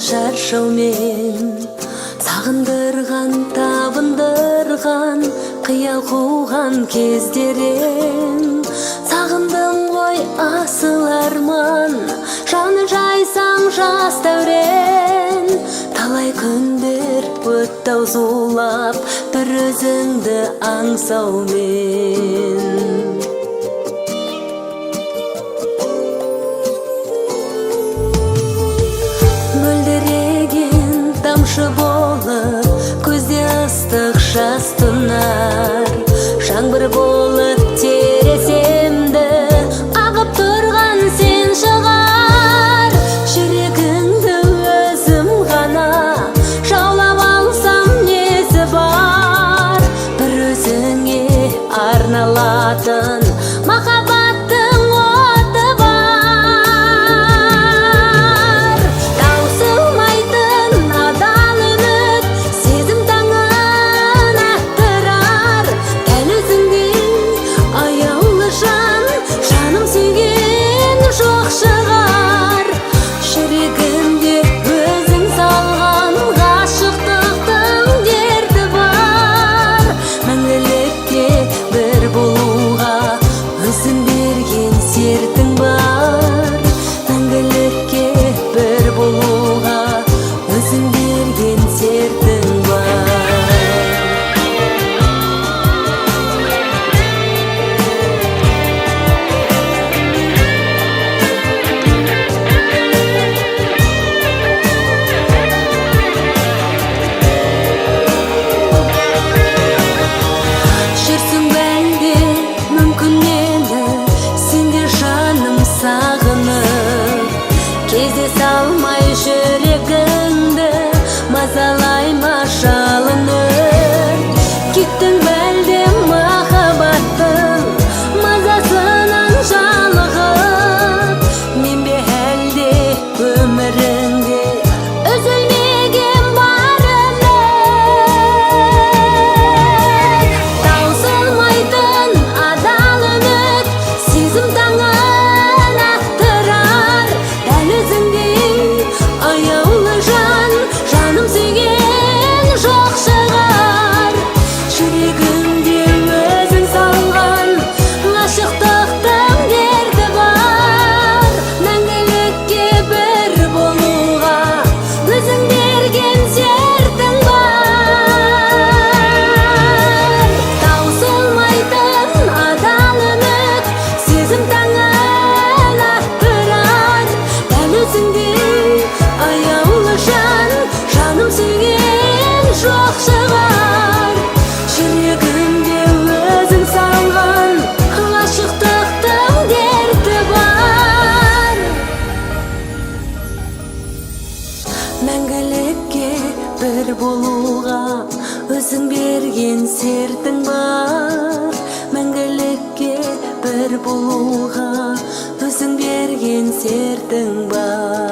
шаршаумен, сағындырған, табындырған, қиял қуған кездерен. Сағындым ғой асыл арман, жаны жайсаң жас дәурен. Талай күндер өтті зулап, бір өзіңді аңсаумен. Мөлдіреген тамшы болып, көзде ыстық жас тұнар. Жаңбыр болып тереземді ағып тұрған сен шығар. Жүрегіңді өзім ғана жаулап алсам несі бар. Бір өзіңе арналатын махаббаттың оты бар. Таусылмайтын адал үміт сезім таңын аттырар. Дәл өзіңдей аяулы жан, жаным сүйген жоқ шығар. Жүрегімде өзің салған ғашықтықтың дерті бар. Мәңгілікке бір болуға өзің берген сертің бар. Мәңгілікке бір болуға өзің берген сертің бар. Жүрсің бәлде мүмкін мені, сенде жаным сағынып. Кездесе алмай жүрегіңді мазалай ма жалынып. Кеттің бәлде махаббаттың мазасынан жалығып. Мен бе әлде өміріңде үзілмеген бар үміт. Таусылмайтын адал үміт сезім таңын аттырар. Дәл өзіңдей аяулы жан, жаным сүйген жоқ шығар. Жүрегімде өзің салған ғашықтықтың дерті бар. Мәңгілікке бір болуға өзің берген сертің бар. Таусылмайтын адал үміт сезім таңын аттырар. Дәл өзіңдей аяулы жан, жаным сүйген жоқ шығар. Жүрегімде өзің салған ғашықтықтың дерті бар. Мәңгілікке бір болуға өзің берген сертің бар. Мәңгілікке бір болуға өзің берген сертің бар.